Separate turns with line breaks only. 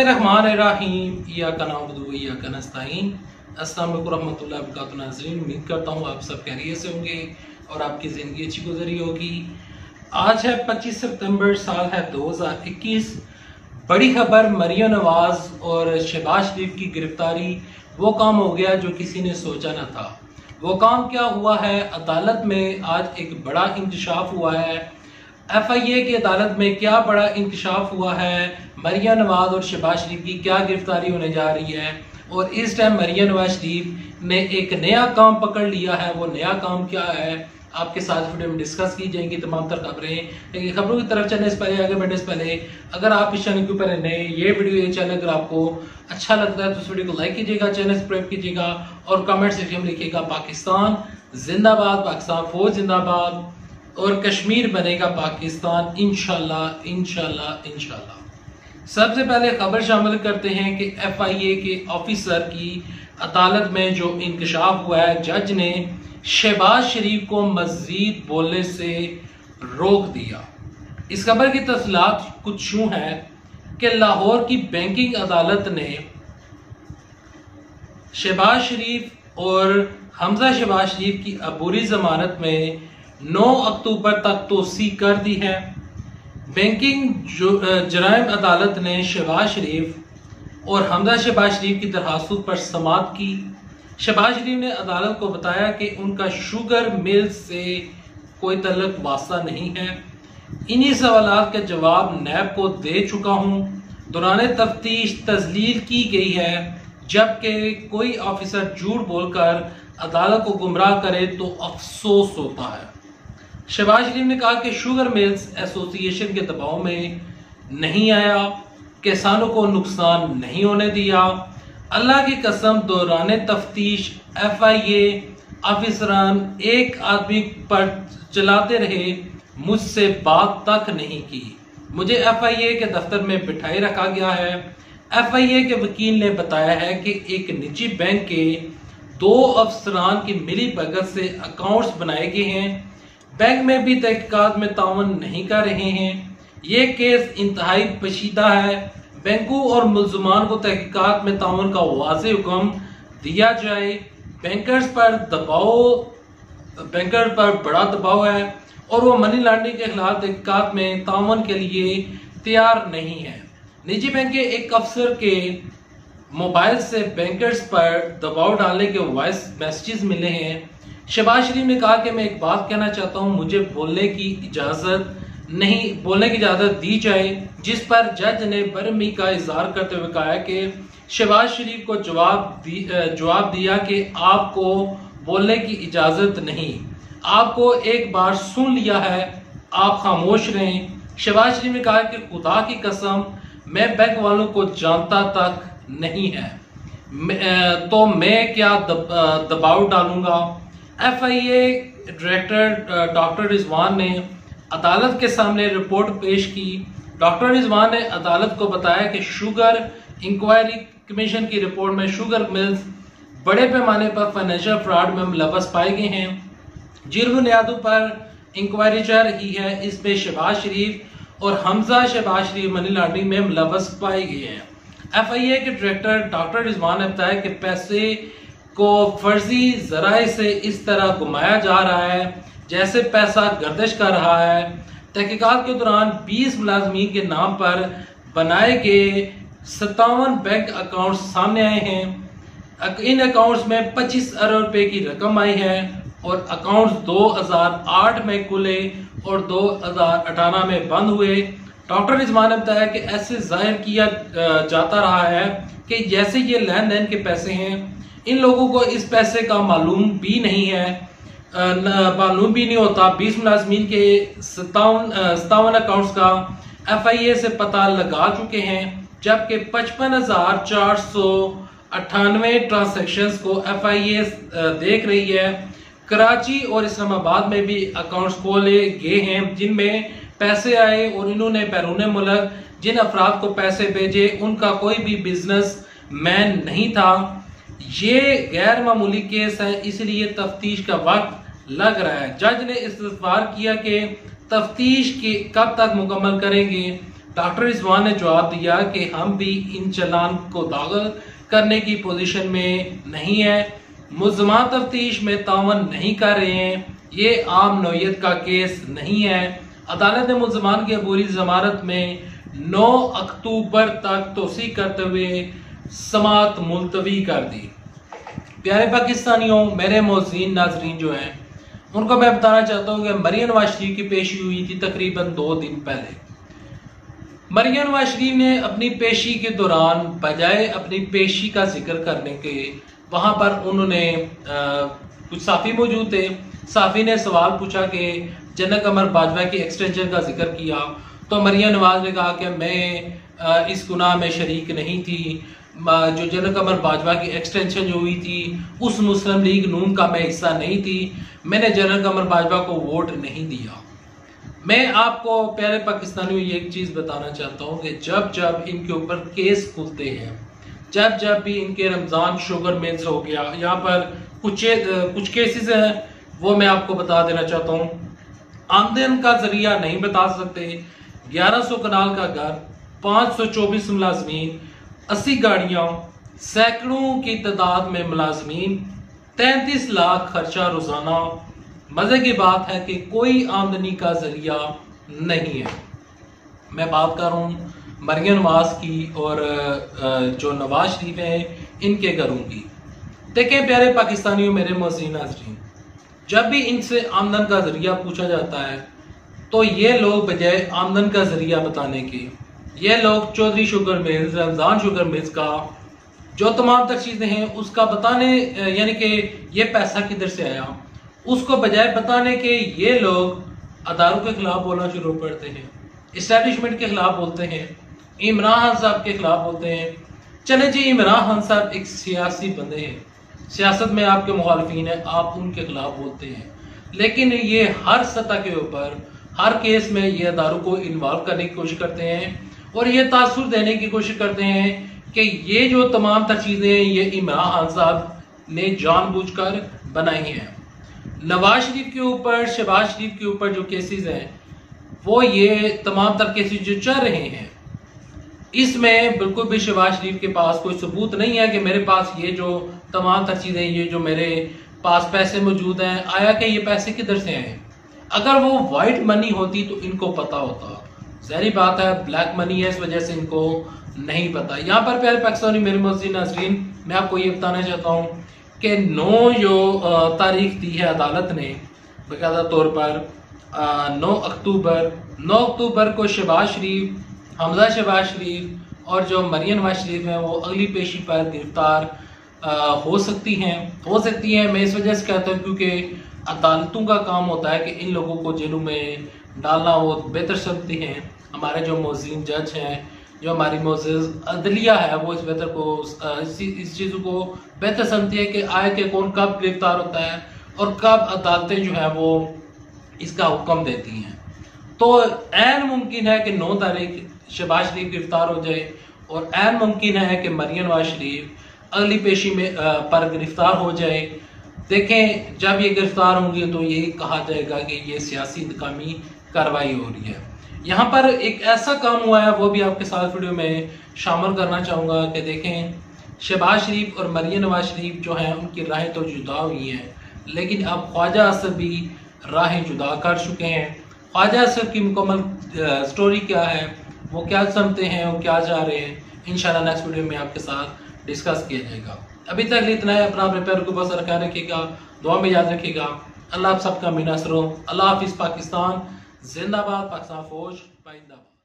बिस्मिल्लाहिर्रहमानिर्रहीम इय्याका नअबुदु व इय्याका नस्तईन। अस्सलाम वालेकुम रहमतुल्लाहि व बरकातुहू। नाज़रीन, उम्मीद करता हूँ आप सब खैरियत से होंगे और आपकी ज़िंदगी अच्छी गुजरी होगी। आज है 25 सितंबर, साल है 2021। बड़ी खबर, मरियम नवाज और शहबाज शरीफ की गिरफ्तारी। वो काम हो गया जो किसी ने सोचा न था। वो काम क्या हुआ है? अदालत में आज एक बड़ा इंकशाफ हुआ है। FIA की अदालत में क्या बड़ा इंकशाफ हुआ है? मरियम नवाज और शहबाज शरीफ की क्या गिरफ्तारी होने जा रही है? और इस टाइम मरियम नवाज शरीफ ने एक नया काम पकड़ लिया है। वो नया काम क्या है, आपके साथ वीडियो में डिस्कस की जाएंगी तमाम तर खबरें। लेकिन खबरों की तरफ चलने से पहले, आगे बढ़ने से पहले, अगर आप इस चैनल के ऊपर नए, ये वीडियो ये चैनल अगर आपको अच्छा लगता है तो इस वीडियो को लाइक कीजिएगा, चैनल सब्सक्राइब कीजिएगा और कमेंट सेक्शन में लिखिएगा पाकिस्तान जिंदाबाद, पाकिस्तान फौज जिंदाबाद और कश्मीर बनेगा पाकिस्तान इंशाल्लाह इंशाल्लाह इंशाल्लाह। सबसे पहले खबर शामिल करते हैं कि FIA के ऑफिसर की अदालत में जो इंकशाफ हुआ है, जज ने शहबाज शरीफ को मजीद बोलने से रोक दिया। इस खबर की तफसीलात कुछ यूं है कि लाहौर की बैंकिंग अदालत ने शहबाज शरीफ और हमजा शहबाज शरीफ की अबूरी जमानत में 9 अक्टूबर तक तोसी कर दी है। बैंकिंग जराइम अदालत ने शहबाज शरीफ और हमजा शहबाज शरीफ की दरखास्तों पर समाअत की। शहबाज शरीफ ने अदालत को बताया कि उनका शुगर मिल से कोई तल्लुक वास्ता नहीं है। इन्हीं सवालात के जवाब नैब को दे चुका हूँ। दौरान तफ्तीश तजलील की गई है, जबकि कोई ऑफिसर झूठ बोलकर अदालत को गुमराह करे तो अफसोस होता है। शहबाज शरीफ ने कहा कि शुगर मिल्स एसोसिएशन के दबाव में नहीं आया, किसानों को नुकसान नहीं होने दिया। अल्लाह की कसम, दौरान तफ्तीश FIA ऑफिसरान एक आदमी पर चलाते रहे, मुझसे बात तक नहीं की। मुझे FIA के दफ्तर में बिठाए रखा गया है। FIA के वकील ने बताया है कि एक निजी बैंक के 2 अफसरान की मिली भगत से अकाउंट्स बनाए गए हैं। बैंक में भी तहकीकात में ताउन नहीं कर रहे हैं। ये केस इंतहाई पेचीदा है। बैंकों और मुल्ज़मान को तहकीकात में ताउन का वाज़ेह हुक्म दिया जाए। बैंकर्स पर बड़ा दबाव है और वो मनी लॉन्ड्रिंग के खिलाफ तहकीकात में ताउन के लिए तैयार नहीं है। निजी बैंक के एक अफसर के मोबाइल से बैंकर्स पर दबाव डालने के वॉइस मैसेजेस मिले हैं। शहबाज शरीफ ने कहा कि मैं एक बात कहना चाहता हूं, मुझे बोलने की इजाजत दी जाए, जिस पर जज ने बरहमी का इजहार करते हुए कहा कि शहबाज शरीफ को जवाब दिया कि आपको बोलने की इजाजत नहीं, आपको एक बार सुन लिया है, आप खामोश रहें। शहबाज शरीफ ने कहा कि खुदा की कसम, मैं बैंक वालों को जानता तक नहीं है, तो मैं क्या दबाव डालूंगा। FIA डायरेक्टर डॉक्टर रिजवान ने अदालत के सामने रिपोर्ट पेश की। डॉक्टर रिजवान ने अदालत को बताया कि शुगर इंक्वायरी कमीशन की रिपोर्ट में शुगर मिल्स बड़े पैमाने पर फाइनेंशियल फ्रॉड में मुलव्वस पाए गए हैं। जिन बुनियादों पर इंक्वायरी चल रही है, इसमें शहबाज शरीफ और हमजा शहबाज शरीफ मनी लॉन्ड्रिंग में मुलव्वस पाए गए हैं। FIA के डायरेक्टर डॉक्टर रिजवान ने बताया कि पैसे को फर्जी जराए से इस तरह घुमाया जा रहा है जैसे पैसा गर्दिश कर रहा है। तहकीकात के दौरान 20 मुलाजमीन के नाम पर बनाए गए 57 बैंक अकाउंट्स सामने आए हैं। इन अकाउंट्स में 25 अरब रुपए की रकम आई है और अकाउंट्स 2008 में खुले और 2018 में बंद हुए। डॉक्टर रिजवान ने बताया कि ऐसे जाहिर किया जाता रहा है कि जैसे ये लेन देन के पैसे हैं, इन लोगों को इस पैसे का मालूम भी नहीं होता। 20 मुलाजमीन के 57 अकाउंट्स का FIA से पता लगा चुके हैं, जबकि 55,498 ट्रांसैक्शंस को FIA देख रही है। कराची और इस्लामाबाद में भी अकाउंट्स खोले गए हैं जिनमें पैसे आए और इन्होंने बैरून मुल्क जिन अफराद को पैसे भेजे उनका कोई भी बिजनेस मैन नहीं था। ये गैर मामूली केस है, इसलिए तफ्तीश का वक्त लग रहा है। जज ने इस्तफसार किया कि तफ्तीश के कब तक मुकम्मल करेंगे। डॉक्टर रिजवान ने जवाब दिया कि हम भी इन चालान को दाखिल करने की पोजीशन में नहीं है, मुल्ज़मान तफ्तीश में तावन नहीं कर रहे हैं, ये आम नौयत का केस नहीं है। अदालत ने मुल्ज़मान की अबूरी जमानत में 9 अक्टूबर तक तोसी करते हुए समाअत मुलतवी कर दी। प्यारे पाकिस्तानियों, मेरे मोज़ीन नाजरीन जो हैं उनको मैं बताना चाहता हूँ कि मरियम नवाज शरीफ की पेशी हुई थी तकरीबन 2 दिन पहले। मरियम नवाज शरीफ ने अपनी पेशी के दौरान बजाय अपनी पेशी का जिक्र करने के वहां पर उन्होंने कुछ साफी मौजूद थे। साफी ने सवाल पूछा कि जनक कमर बाजवा की एक्सटेंशन का जिक्र किया तो मरियम नवाज ने कहा कि मैं इस गुनाह में शरीक नहीं थी। जो जनक कमर बाजवा की एक्सटेंशन जो हुई थी उस मुस्लिम लीग नून का मैं हिस्सा नहीं थी, मैंने जनक कमर बाजवा को वोट नहीं दिया। मैं आपको प्यारे पाकिस्तानियों ये एक चीज़ बताना चाहता हूँ कि जब जब इनके ऊपर केस खुलते हैं, जब जब भी इनके रमज़ान शुगर मिल्स हो गया, यहाँ पर कुछ केसेस हैं वो मैं आपको बता देना चाहता हूँ। आमदन का जरिया नहीं बता सकते, 1100 कनाल का घर, 524 मुलाजमीन, 80 गाड़ियाँ, सैकड़ों की तादाद में मुलाजमीन, 33 लाख खर्चा रोजाना। मजे की बात है कि कोई आमदनी का जरिया नहीं है। मैं बात कर रहा हूँ मरियम नवाज की और जो नवाज शरीफ हैं इनके घरों की। देखें प्यारे पाकिस्तानियों, मेरे मोज़ीन नाज़रीन, जब भी इनसे आमदन का जरिया पूछा जाता है तो ये लोग बजाय आमदन का जरिया बताने के, ये लोग Chaudhary sugar mills, Ramzan sugar mills का जो तमाम तर चीजें हैं उसका बताने, यानी कि ये पैसा किधर से आया, उसको बजाय बताने के ये लोग अदारों के खिलाफ बोलना शुरू करते हैं, इस्टेब्लिशमेंट के खिलाफ बोलते हैं, इमरान खान साहब के खिलाफ बोलते हैं। चले जी, इमरान खान साहब एक सियासी बंदे हैं, सियासत में आपके मुखालफीन है, आप उनके खिलाफ बोलते हैं, लेकिन ये हर सतह के ऊपर हर केस में ये अदारों को इन्वॉल्व करने की कोशिश करते हैं और ये तासुर देने की कोशिश करते हैं कि ये जो तमाम तर चीजें ये इमरान खान साहब ने जानबूझकर बनाई हैं। नवाज शरीफ के ऊपर, शहबाज शरीफ के ऊपर जो केसेस हैं वो ये तमाम तर केसेस जो चल रहे हैं, इसमें बिल्कुल भी शहबाज शरीफ के पास कोई सबूत नहीं है कि मेरे पास ये जो तमाम तर चीजें, ये जो मेरे पास पैसे मौजूद हैं, आया कि ये पैसे किधर से आए। अगर वो वाइट मनी होती तो इनको पता होता, ज़ाहिर बात है ब्लैक मनी है, इस वजह से इनको नहीं पता। यहाँ पर प्यारे पाकिस्तानी मेरे मोज़ीन नाज़रीन, मैं आपको ये बताना चाहता हूँ कि 9 जो तारीख दी है अदालत ने बाकायदा तौर पर 9 अक्टूबर को शहबाज शरीफ, हमजा शहबाज शरीफ और जो मरियम नवाज शरीफ हैं वो अगली पेशी पर गिरफ्तार हो सकती हैं। मैं इस वजह से कहता हूँ क्योंकि अदालतों का काम होता है कि इन लोगों को जेलों में डालना वो बेहतर समझती हैं। हमारे जो मोज़ीन जज हैं, जो हमारी मोज़ीज़ अदलिया है, वो इस बेहतर को इस चीज़ों को बेहतर समझती है कि आए के कौन कब गिरफ्तार होता है और कब अदालतें जो है वो इसका हुक्म देती हैं। तो ऐन मुमकिन है कि 9 तारीख शहबाज शरीफ गिरफ्तार हो जाए और ऐन मुमकिन है कि मरियम नवाज शरीफ अगली पेशी में पर गिरफ्तार हो जाए। देखें, जब ये गिरफ्तार होंगे तो ये कहा जाएगा कि ये सियासी इंतकामी कार्रवाई हो रही है। यहाँ पर एक ऐसा काम हुआ है, वो भी आपके साथ वीडियो में शामिल करना चाहूँगा कि देखें, शहबाज शरीफ और मरियम नवाज शरीफ जो हैं उनकी राहें तो जुदा हुई हैं, लेकिन अब ख्वाजा असद भी राहें जुदा कर चुके हैं। ख्वाजा असद की मुकम्मल स्टोरी क्या है, वो क्या समझते हैं, वो क्या चाह रहे हैं, इंशाल्लाह नेक्स्ट वीडियो में आपके साथ डिस्कस किया जाएगा। अभी तक इतना है। अपना अपने पैर को बस रखा रखिएगा, दुआ में याद रखिएगा। अल्लाह आप सबका मीनासर हो। अल्लाह हाफिज़। पाकिस्तान जिंदाबाद, पाकिस्तान फौज पाइंदाबाद।